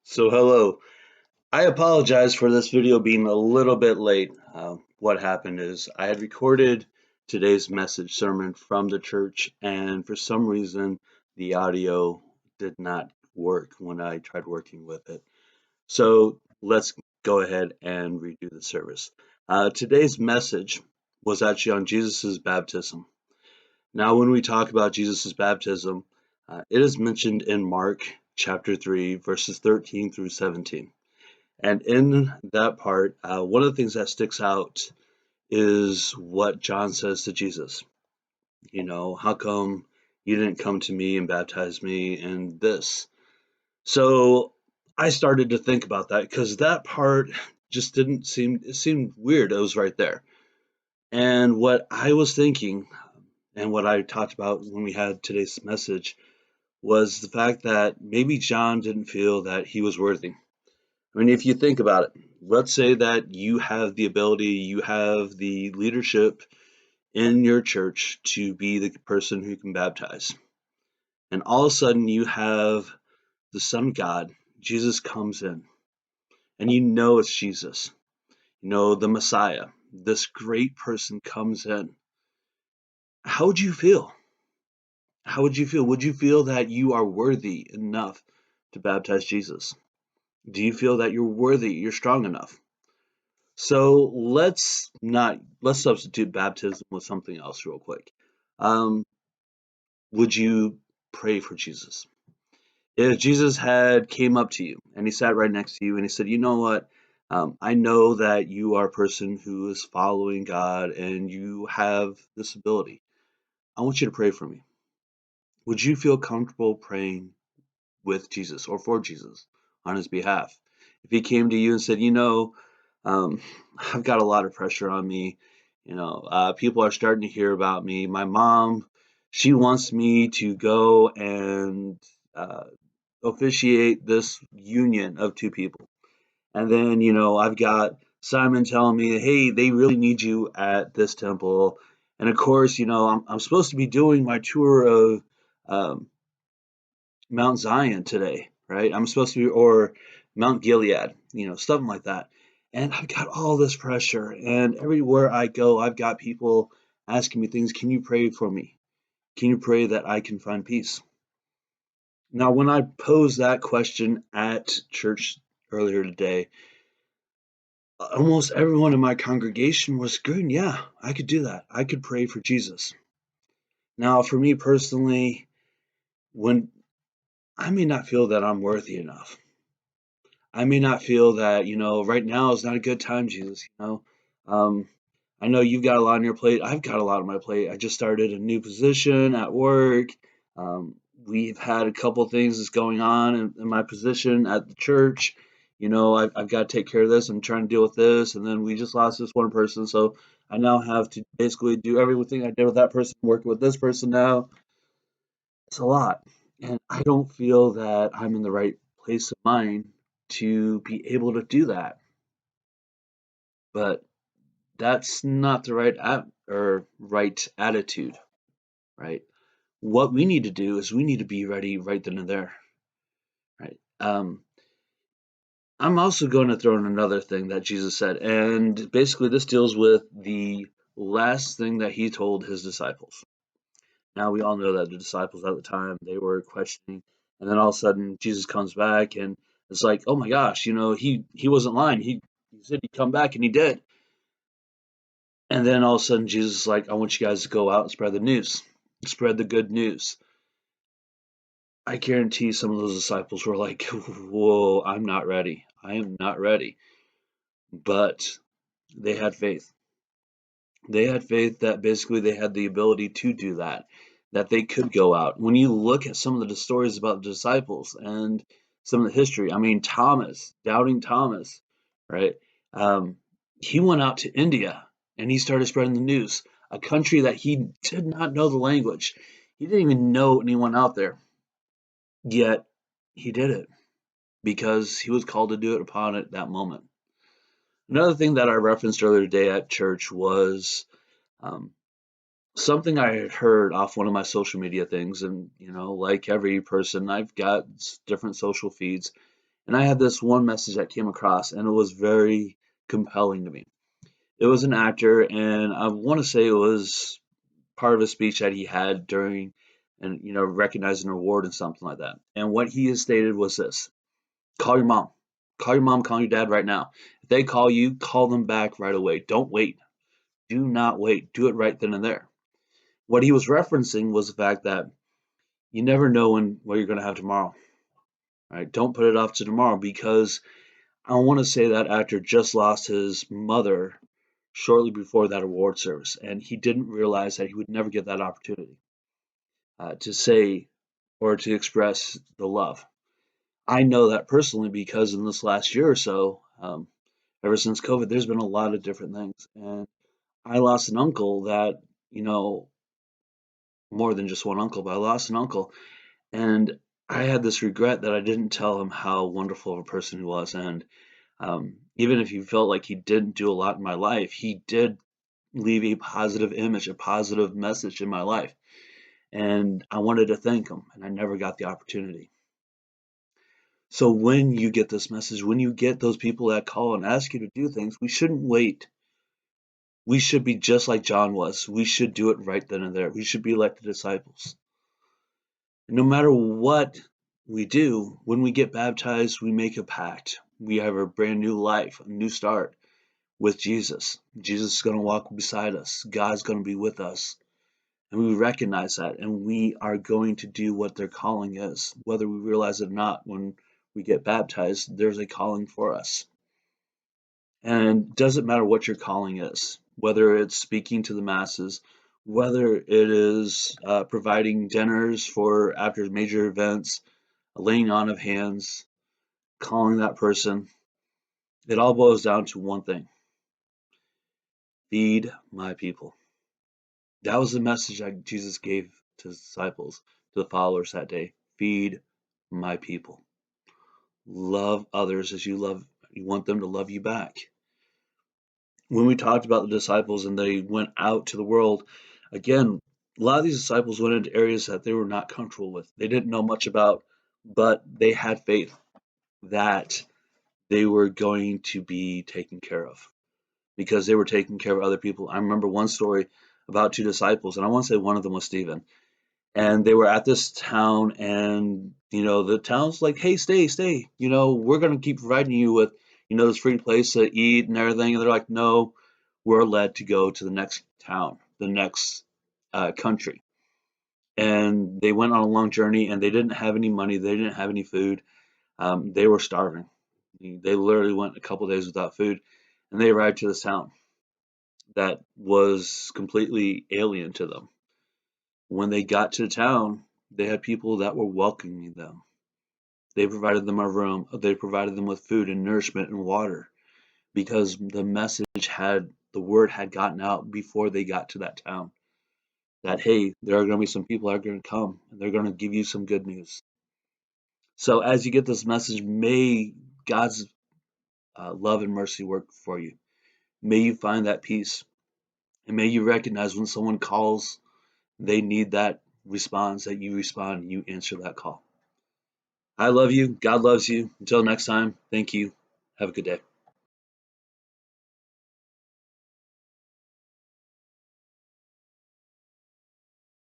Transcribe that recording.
So hello, I apologize for this video being a little bit late. What happened is I had recorded today's message sermon from the church, and for some reason the audio did not work when I tried working with it. So let's go ahead and redo the service. Today's message was actually on Jesus' baptism. Now, when we talk about Jesus' baptism, it is mentioned in Mark chapter 3, verses 13 through 17. And in that part, one of the things that sticks out is what John says to Jesus. How come you didn't come to me and baptize me in this? So I started to think about that because that part just didn't seem, it seemed weird. It was right there. And what I was thinking, and what I talked about when we had today's message, was the fact that maybe John didn't feel that he was worthy. I mean, if you think about it, let's say that you have the ability, you have the leadership in your church to be the person who can baptize. And all of a sudden, you have the Son of God, Jesus comes in, and you know it's Jesus. The Messiah, this great person comes in. How would you feel? How would you feel? Would you feel that you are worthy enough to baptize Jesus? Do you feel that you're worthy, you're strong enough? So let's substitute baptism with something else real quick. Um, would you pray for Jesus? If Jesus had came up to you and he sat right next to you and he said, "You know what? I know that you are a person who is following God and you have this ability. I want you to pray for me." Would you feel comfortable praying with Jesus or for Jesus on his behalf? If he came to you and said, um, I've got a lot of pressure on me. People are starting to hear about me. My mom, she wants me to go and uh, officiate this union of two people. And then, I've got Simon telling me, hey, they really need you at this temple. And of course, I'm supposed to be doing my tour of um, Mount Zion today, right? I'm supposed to be, or Mount Gilead, something like that. And I've got all this pressure, and everywhere I go, I've got people asking me things. Can you pray for me? Can you pray that I can find peace? Now, when I posed that question at church earlier today, almost everyone in my congregation was agreeing, yeah, I could do that. I could pray for Jesus. Now, for me personally, when I may not feel that I'm worthy enough, I may not feel that, right now is not a good time, Jesus. Um, I know you've got a lot on your plate. I've got a lot on my plate. I just started a new position at work. Um, we've had a couple things that's going on in my position at the church. I've got to take care of this. I'm trying to deal with this. And then we just lost this one person. So I now have to basically do everything I did with that person, working with this person now. It's a lot. And I don't feel that I'm in the right place of mind to be able to do that. But that's not the right attitude, right? What we need to do is we need to be ready right then and there, right? I'm also going to throw in another thing that Jesus said, and basically this deals with the last thing that he told his disciples. Now we all know that the disciples at the time they were questioning, and then all of a sudden Jesus comes back, and it's like, oh my gosh, he wasn't lying. He said he'd come back, and he did. And then all of a sudden Jesus is like, I want you guys to go out and spread the news, spread the good news. I guarantee some of those disciples were like, whoa, I'm not ready. I am not ready. But they had faith. They had faith that basically they had the ability to do that they could go out. When you look at some of the stories about the disciples and some of the history, I mean, Thomas, doubting Thomas, right? Um, he went out to India and he started spreading the news, a country that he did not know the language. He didn't even know anyone out there, yet he did it because he was called to do it upon it that moment. Another thing that I referenced earlier today at church was um, something I had heard off one of my social media things. And, like every person, I've got different social feeds. And I had this one message that came across, and it was very compelling to me. It was an actor, and I want to say it was part of a speech that he had during, and recognizing an award and something like that. And what he has stated was this: call your mom, call your dad right now. If they call you, call them back right away. Don't wait. Do not wait. Do it right then and there. What he was referencing was the fact that you never know what you're going to have tomorrow. Right? Don't put it off to tomorrow, because I want to say that actor just lost his mother shortly before that award service, and he didn't realize that he would never get that opportunity to say or to express the love. I know that personally because in this last year or so, ever since COVID, there's been a lot of different things, and I lost an uncle that, you know, more than just one uncle, but I lost an uncle, and I had this regret that I didn't tell him how wonderful of a person he was. And even if he felt like he didn't do a lot in my life, he did leave a positive image, a positive message in my life. And I wanted to thank him, and I never got the opportunity. So when you get this message, when you get those people that call and ask you to do things, we shouldn't wait. We should be just like John was. We should do it right then and there. We should be like the disciples. No matter what we do, when we get baptized, we make a pact. We have a brand new life, a new start with Jesus. Jesus is going to walk beside us. God's going to be with us. And we recognize that, and we are going to do what their calling is. Whether we realize it or not, when we get baptized, there's a calling for us. And it doesn't matter what your calling is, whether it's speaking to the masses, whether it is providing dinners for after major events, laying on of hands, calling that person. It all boils down to one thing: feed my people. That was the message that Jesus gave to his disciples, to the followers that day. Feed my people. Love others as you want them to love you back. When we talked about the disciples and they went out to the world, again, a lot of these disciples went into areas that they were not comfortable with. They didn't know much about, but they had faith that they were going to be taken care of because they were taking care of other people. I remember one story about two disciples, and I want to say one of them was Stephen. And they were at this town, and the town's like, "Hey, stay. We're gonna keep providing you with this free place to eat and everything." And they're like, "No, we're led to go to the next town, the next country." And they went on a long journey, and they didn't have any money. They didn't have any food. They were starving. They literally went a couple days without food, and they arrived to this town that was completely alien to them. When they got to the town, they had people that were welcoming them. They provided them a room. They provided them with food and nourishment and water because the word had gotten out before they got to that town that, hey, there are going to be some people that are going to come and they're going to give you some good news. So as you get this message, may God's love and mercy work for you. May you find that peace, and may you recognize when someone calls, they need that response, that you respond and you answer that call. I love you. God loves you. Until next time, thank you. Have a good day.